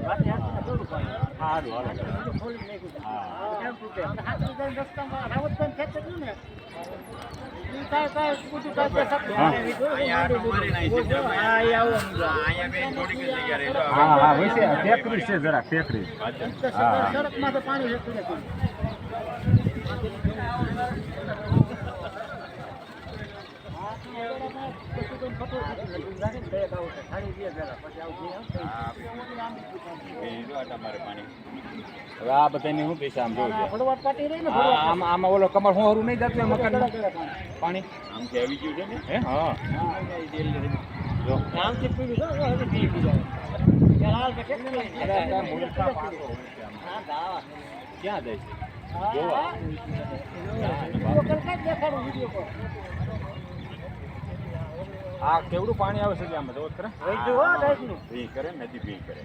સારું હાલો. હા હા વૈસે ટેકરી છે જરા ટેકરી. હા પાણી હવે આ બધાની શું પૈસા આમ જોવું આમાં ઓલો કમર હું હરું નહીં જતું મકાન પાણી આમથી આવી ગયું છે ને હે હા જો આમથી પીડ્યું ક્યાં જાય છે આ કેવડું પાણી આવે છે આમાં જોવો ખરા ભી કરે નદી ભી કરે